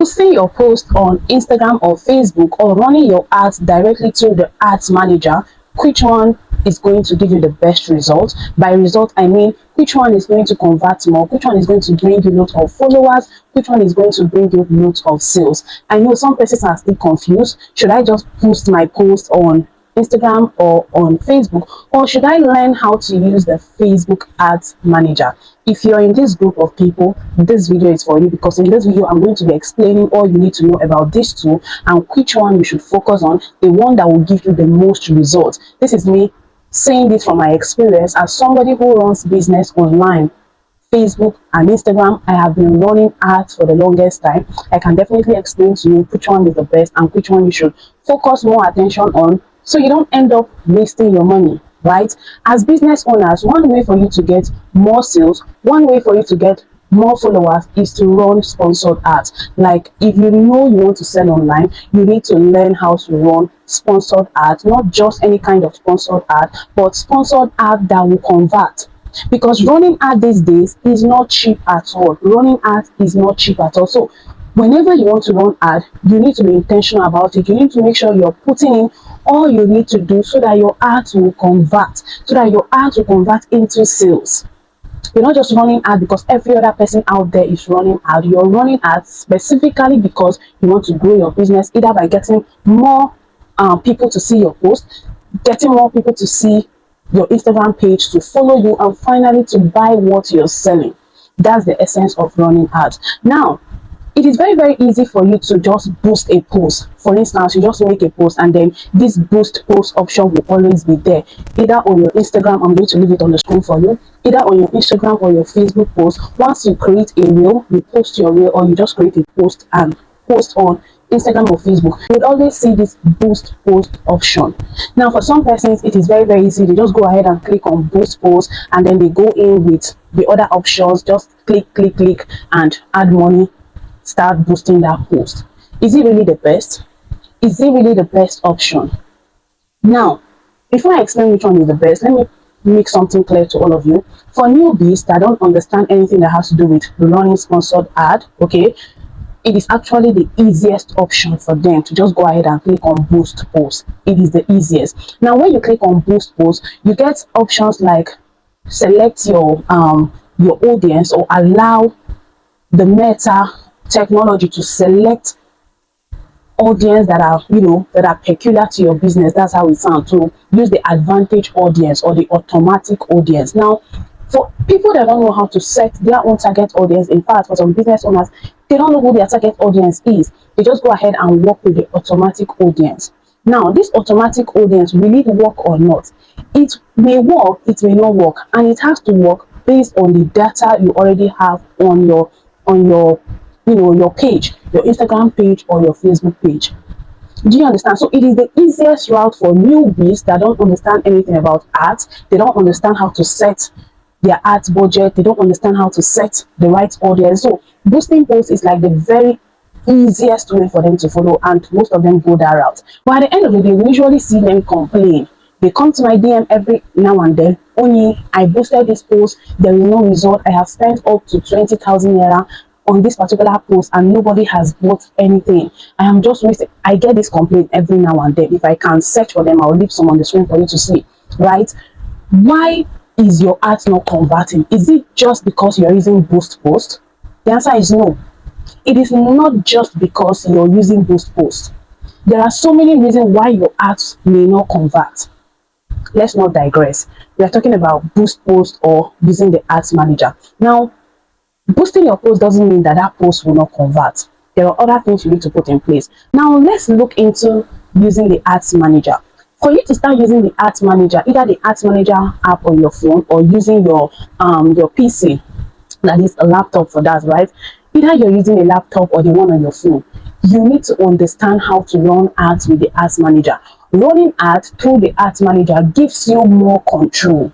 Posting your post on Instagram or Facebook, or running your ads directly through the ads manager, which one is going to give you the best result? By result, I mean which one is going to convert more, which one is going to bring you lots of followers, which one is going to bring you lots of sales. I know some persons are still confused. Should I just post my post on Instagram or on Facebook, or should I learn how to use the Facebook ads manager? If you're in this group of people, this video is for you, because in this video I'm going to be explaining all you need to know about these two and which one you should focus on, the one that will give you the most results. This is me saying this from my experience as somebody who runs business online, Facebook and Instagram. I have been running ads for the longest time. I can definitely explain to you which one is the best and which one you should focus more attention on, so you don't end up wasting your money, right? As business owners, one way for you to get more sales, one way for you to get more followers is to run sponsored ads. Like, if you know you want to sell online, you need to learn how to run sponsored ads, not just any kind of sponsored ad, but sponsored ad that will convert. Because running ad these days is not cheap at all. Running ads is not cheap at all. So whenever you want to run ad, you need to be intentional about it. You need to make sure you're putting in all you need to do so that your ads will convert, into sales. You're not just running ad because every other person out there is running ad. You're running ads specifically because you want to grow your business, either by getting more people to see your post, getting more people to see your Instagram page, to follow you, and finally to buy what you're selling. That's the essence of running ads. Now, it is very, very easy for you to just boost a post. For instance, you just make a post and then this boost post option will always be there, either on your Instagram. I'm going to leave it on the screen for you, either on your Instagram or your Facebook post. Once you create a reel, you post your reel, or you just create a post and post on Instagram or Facebook, you would always see this boost post option. Now, for some persons, it is very, very easy. They just go ahead and click on boost post, and then they go in with the other options. Just click, and add money, start boosting that post. Is it really the best? Is it really the best option? Now, before I explain which one is the best, let me make something clear to all of you. For newbies that don't understand anything that has to do with running sponsored ad, okay, it is actually the easiest option for them to just go ahead and click on boost post. It is the easiest. Now, when you click on boost post, you get options like select your audience, or allow the meta technology to select audience that are peculiar to your business. That's how it sounds. To use the advantage audience or the automatic audience. Now, for people that don't know how to set their own target audience, in fact, for some business owners, they don't know who their target audience is. They just go ahead and work with the automatic audience. Now, this automatic audience, will it work or not? It may work, it may not work, and it has to work based on the data you already have on your your page, your Instagram page or your Facebook page. Do you understand? So it is the easiest route for newbies that don't understand anything about ads. They don't understand how to set their ads budget. They don't understand how to set the right audience. So boosting posts is like the very easiest way for them to follow, and most of them go that route. But at the end of the day, we usually see them complain. They come to my DM every now and then. Only I boosted this post, there is no result. I have spent up to 20,000 naira on this particular post and nobody has bought anything. I am just wasting. I get this complaint every now and then. If I can search for them, I'll leave some on the screen for you to see, right? Why is your ad not converting? Is it just because you're using boost post? The answer is no. It is not just because you're using boost post. There are so many reasons why your ads may not convert. Let's not digress. We are talking about boost post or using the ads manager. Now, boosting your post doesn't mean that that post will not convert. There are other things you need to put in place. Now, let's look into using the ads manager. For you to start using the ads manager, either the ads manager app on your phone or using your PC, that is a laptop for that, right? Either you're using a laptop or the one on your phone, you need to understand how to run ads with the ads manager. Running ads through the ads manager gives you more control.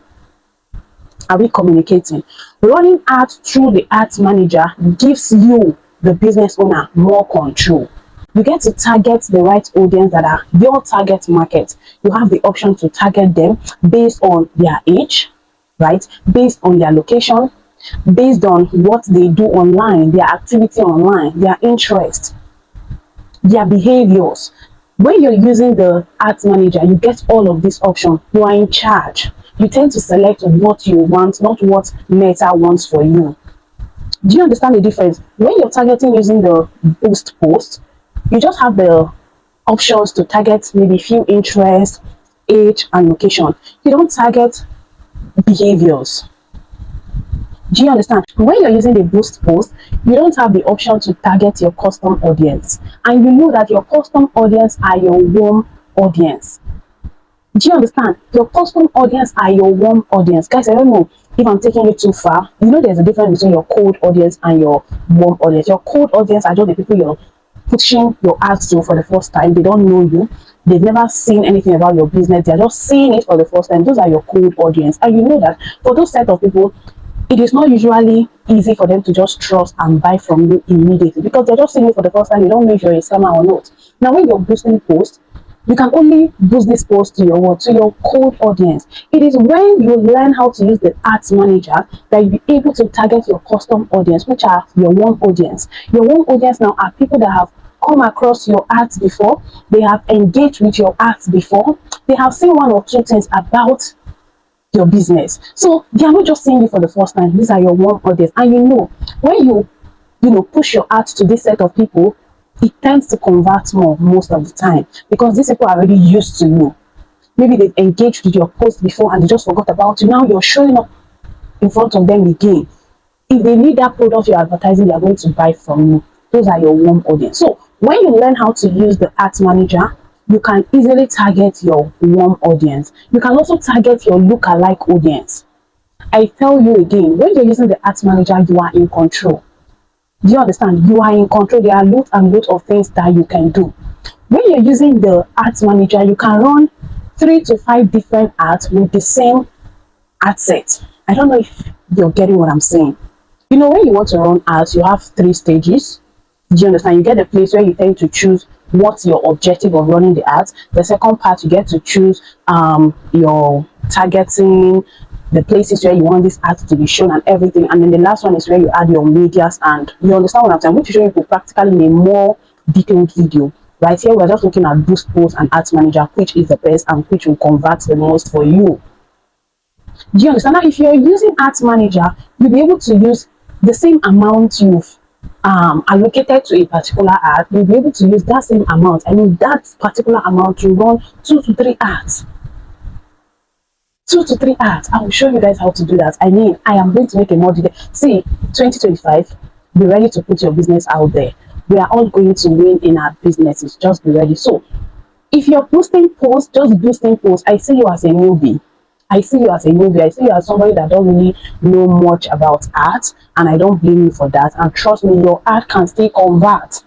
Are we communicating? Running ads through the ads manager gives you, the business owner, more control. You get to target the right audience that are your target market. You have the option to target them based on their age, right? Based on their location, based on what they do online, their activity online, their interest. their behaviors. When you're using the ads manager, you get all of these options. You are in charge. You tend to select what you want, not what Meta wants for you. Do you understand the difference? When you're targeting using the boost post, you just have the options to target maybe few interests, age, and location. You don't target behaviors. Do you understand? When you're using the boost post, you don't have the option to target your custom audience. And you know that your custom audience are your warm audience. Do you understand? Your custom audience are your warm audience. Guys, I don't know if I'm taking it too far. You know there's a difference between your cold audience and your warm audience. Your cold audience are just the people you're pushing your ads to for the first time. They don't know you. They've never seen anything about your business. They're just seeing it for the first time. Those are your cold audience. And you know that for those set of people, it is not usually easy for them to just trust and buy from you immediately because they're just seeing it for the first time. They don't know if you're a scammer or not. Now, when you're boosting posts, you can only boost this post to your what? To your cold audience. It is when you learn how to use the ads manager that you'll be able to target your custom audience, which are your warm audience. Your warm audience now are people that have come across your ads before, they have engaged with your ads before, they have seen one or two things about your business. So they are not just seeing you for the first time. These are your warm audience. And you know, when you push your ads to this set of people, it tends to convert more most of the time because these people are already used to you. Maybe they've engaged with your post before and they just forgot about you. Now you're showing up in front of them again. If they need that product you're advertising, they are going to buy from you. Those are your warm audience. So when you learn how to use the ads manager, you can easily target your warm audience. You can also target your lookalike audience. I tell you again, when you're using the ads manager, you are in control. Do you understand? You are in control. There are loads and loads of things that you can do. When you're using the ads manager, you can run 3 to 5 different ads with the same ad set. I don't know if you're getting what I'm saying. You know, when you want to run ads, you have 3 stages. Do you understand? You get a place where you tend to choose what's your objective of running the ads. The second part, you get to choose your targeting, the places where you want these ads to be shown and everything. And then the last one is where you add your medias, and you understand what I'm saying. I'm going to show you practically in a more detailed video. Right here, we're just looking at boost post and ads manager, which is the best and which will convert the most for you. Do you understand? Now, if you're using ads manager, you'll be able to use the same amount you've allocated to a particular ad. You'll be able to use that same amount. I mean, that particular amount to run 2 to 3 ads. 2 to 3 ads. I will show you guys how to do that. I mean, I am going to make a more detail. See, 2025, be ready to put your business out there. We are all going to win in our businesses. Just be ready. So, if you're boosting posts, just boosting posts, I see you as a newbie. I see you as a newbie. I see you as somebody that don't really know much about ads, and I don't blame you for that. And trust me, your ad can still convert.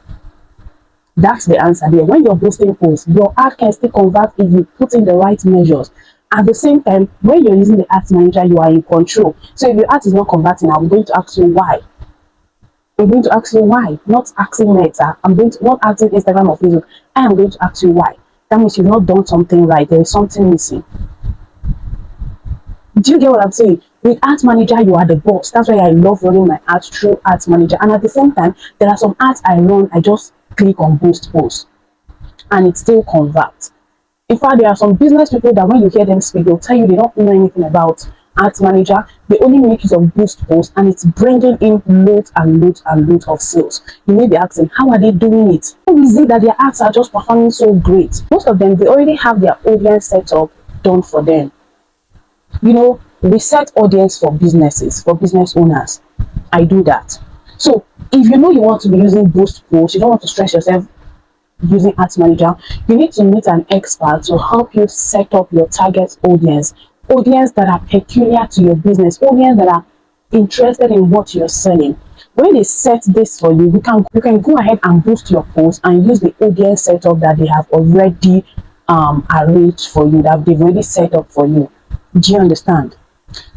That's the answer there. When you're boosting posts, your ad can still convert if you put in the right measures. At the same time, when you're using the ads manager, you are in control. So if your ad is not converting, I'm going to ask you why. I'm going to ask you why, not asking Meta. Not asking Instagram or Facebook. I am going to ask you why. That means you've not done something right. There is something missing. Do you get what I'm saying? With ads manager, you are the boss. That's why I love running my ads through ads manager. And at the same time, there are some ads I run, I just click on boost post and it still converts. In fact, there are some business people that when you hear them speak, they'll tell you they don't know anything about ads manager. They only make use of boost post and it's bringing in loads and loads and loads of sales. You may be asking, how are they doing it? How is it that their ads are just performing so great? Most of them, they already have their audience set up done for them. You know, we set audience for businesses, for business owners. I do that. So if you know you want to be using boost post, you don't want to stress yourself using ads manager, you need to meet an expert to help you set up your target audience that are peculiar to your business, audience that are interested in what you're selling. When they set this for you, you can go ahead and boost your post and use the audience setup that they have already arranged for you, that they've already set up for you. Do you understand?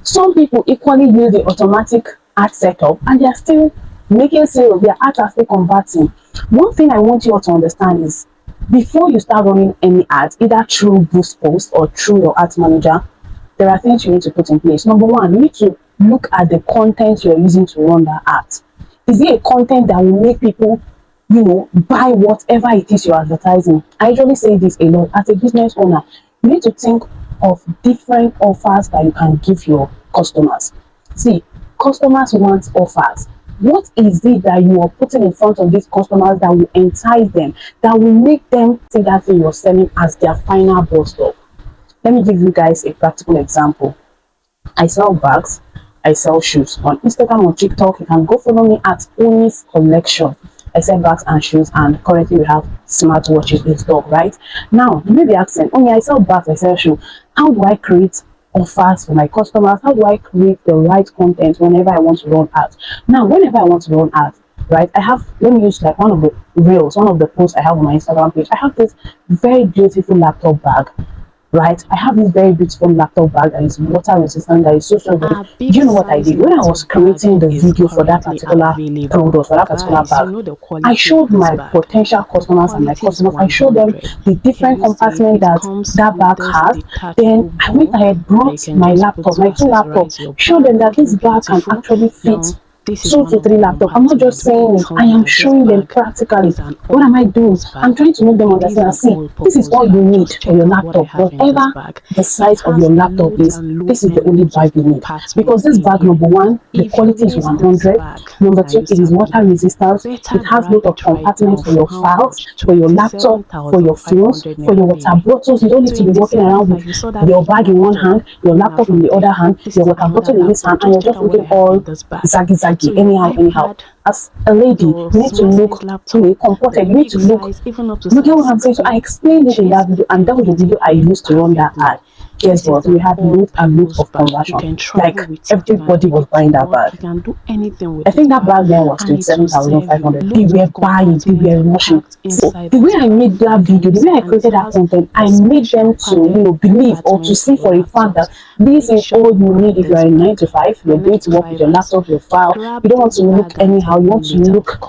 Some people equally use the automatic ad setup and they are still making sales. Their ads are still converting. One thing I want you all to understand is before you start running any ads, either through boost post or through your ads manager, there are things you need to put in place. Number one, you need to look at the content you're using to run that ad. Is it a content that will make people buy whatever it is you're advertising. I usually say this a lot. As a business owner, you need to think of different offers that you can give your customers. See, customers want offers. What is it that you are putting in front of these customers that will entice them, that will make them see that thing you're selling as their final bus stop? Let me give you guys a practical example. I sell bags, I sell shoes. On Instagram or TikTok, you can go follow me at Oni's Collection. I sell bags and shoes, and currently we have smartwatches in stock, right? Now, you may be asking, Oni, I sell bags, I sell shoes. How do I create offers for my customers? How do I create the right content whenever I want to run ads? Now, whenever I want to run ads, right, let me use like one of the reels, one of the posts I have on my Instagram page. I have this very beautiful laptop bag. Right, I have this very beautiful laptop bag that is water resistant, that is so good. Do you know what I did when I was creating the video for that particular product, for that particular bag? I showed my potential customers and my customers, I showed them the different compartment that that bag has. Then I went ahead, brought my laptop, my two laptops, showed them that this bag can actually fit 2 to 3 laptops. I'm not just saying it, I am showing them practically. What am I doing? I'm trying to make them understand and see, this is all you need for your laptop. Whatever the size of your laptop is, this is the only bag you need. Because this bag, number one, the quality is 100. Number two, it is water resistant. It has a lot of compartments for your files, for your laptop, for your phones, for your water bottles. You don't need to be walking around with your bag in one hand, your laptop in the other hand, your water bottle in this hand, and you're just looking all zaggy anyhow. As a lady, you need to look comforted. You need to look what I'm saying. So I explained it in that video, and that was the video I used to run that ad. Guess what? We had loads and loads of conversion. Like everybody was buying that bag. I think that bag then was 27,500. They were buying, they were rushing. So the way I made that video, the way I created that content, I made them to believe or to see for a fact that this is all you need if you are in 9 to 5. You're going to work with your laptop, your file. You don't want to look anyhow. You want to look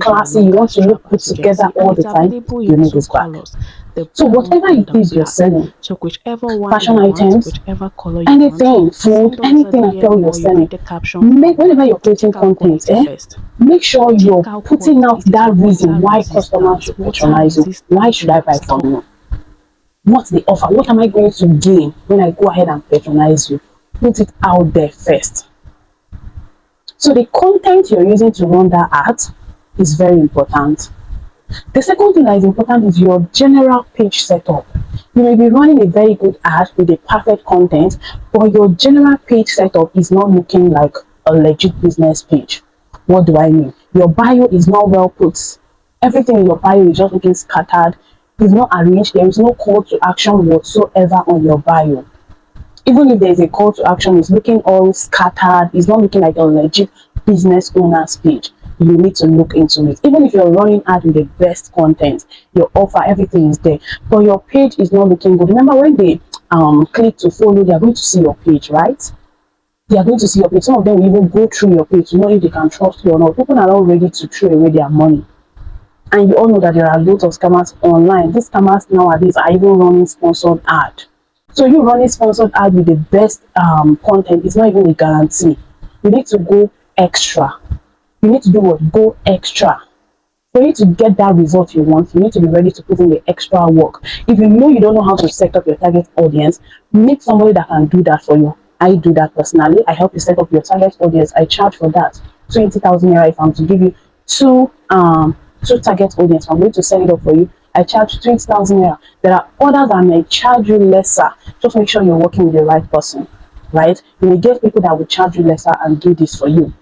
classy. You want to look put together all the time. You need this bag. So whatever it is you're selling, fashion items, anything, food, anything at all you're selling, whenever you're creating content, make sure you're putting out that reason why customers should patronize you. Why should I buy from you? What's the offer? What am I going to gain when I go ahead and patronize you? Put it out there first. So the content you're using to run that ad is very important. The second thing that is important is your general page setup. You may be running a very good ad with a perfect content, but your general page setup is not looking like a legit business page. What do I mean? Your bio is not well put. Everything in your bio is just looking scattered. It's not arranged. There is no call to action whatsoever on your bio. Even if there is a call to action, it's looking all scattered. It's not looking like a legit business owner's page. You need to look into it. Even if you're running ad with the best content, your offer, everything is there, but your page is not looking good. Remember, when they click to follow, they are going to see your page, right? They are going to see your page. Some of them will even go through your page to know if they can trust you or not. People are not ready to throw away their money. And you all know that there are lots of scammers online. These scammers nowadays are even running sponsored ad. So you running sponsored ad with the best content is not even a guarantee. You need to go extra. You need to do what? Go extra. For you to get that result you want, you need to be ready to put in the extra work. If you know you don't know how to set up your target audience, meet somebody that can do that for you. I do that personally. I help you set up your target audience. I charge for that 20,000 naira. If I'm to give you two target audience, I'm going to set it up for you. I charge 20,000 naira. There are others that may charge you lesser. Just make sure you're working with the right person, right? You may get people that will charge you lesser and do this for you.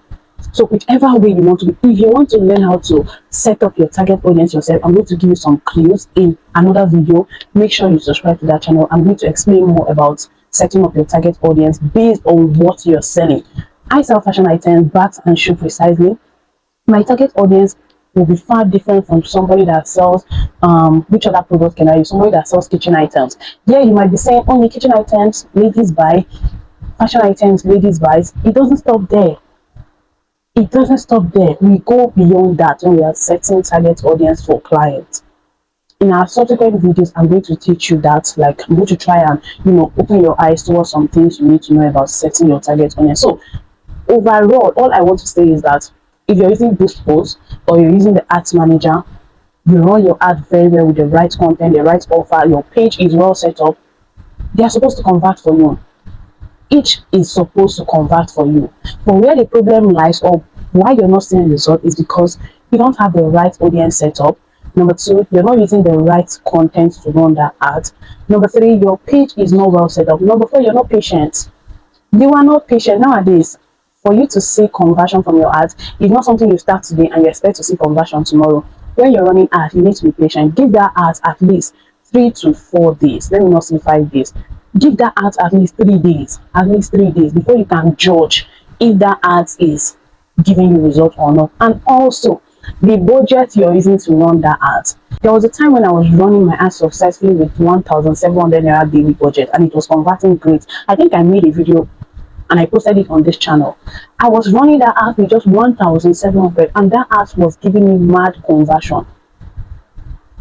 So whichever way you want to be, if you want to learn how to set up your target audience yourself, I'm going to give you some clues in another video. Make sure you subscribe to that channel. I'm going to explain more about setting up your target audience based on what you're selling. I sell fashion items, bags and shoes precisely. My target audience will be far different from somebody that sells which other product can I use? Somebody that sells kitchen items. Yeah, you might be saying only kitchen items ladies buy, fashion items ladies buys. It doesn't stop there. It doesn't stop there. We go beyond that when we are setting target audience for clients. In our subsequent videos, I'm going to teach you that. Like, I'm going to try and open your eyes towards some things you need to know about setting your target audience. So overall, all I want to say is that If you're using Boost Post or you're using the Ads Manager, you run your ad very well with the right content, the right offer, your page is well set up, they are supposed to convert for you. Each is supposed to convert for you. But where the problem lies, or why you're not seeing result, is because you don't have the right audience set up. Number two, you're not using the right content to run that ad. Number three, your page is not well set up. Number four, you're not patient. You are not patient nowadays. For you to see conversion from your ads, it's not something you start today and you expect to see conversion tomorrow. When you're running ads, you need to be patient. Give that ad at least 3 to 4 days. Let me not say 5 days. Give that ad at least 3 days. At least 3 days before you can judge if that ad is giving you result or not. And also, the budget you're using to run that ad. There was a time when I was running my ads successfully with 1,700 naira daily budget and it was converting great. I think I made a video and I posted it on this channel. I was running that ad with just 1,700 and that ad was giving me mad conversion,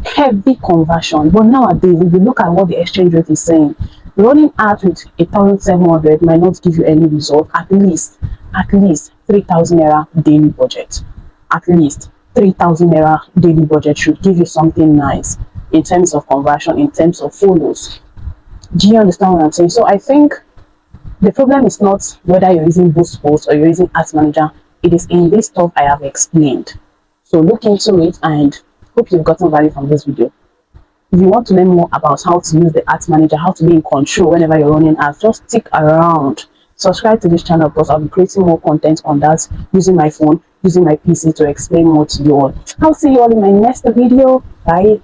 heavy conversion. But nowadays, if you look at what the exchange rate is saying, running ads with 1,700 might not give you any result. At least 3,000 naira daily budget. At least 3,000 naira daily budget should give you something nice in terms of conversion, in terms of follows. Do you understand what I'm saying? So I think the problem is not whether you're using Boost Post or you're using Ads Manager. It is in this stuff I have explained. So look into it and hope you've gotten value from this video. If you want to learn more about how to use the Ads Manager, how to be in control whenever you're running ads, just stick around. Subscribe to this channel because I'll be creating more content on that using my phone, using my PC to explain more to you all. I'll see you all in my next video. Bye.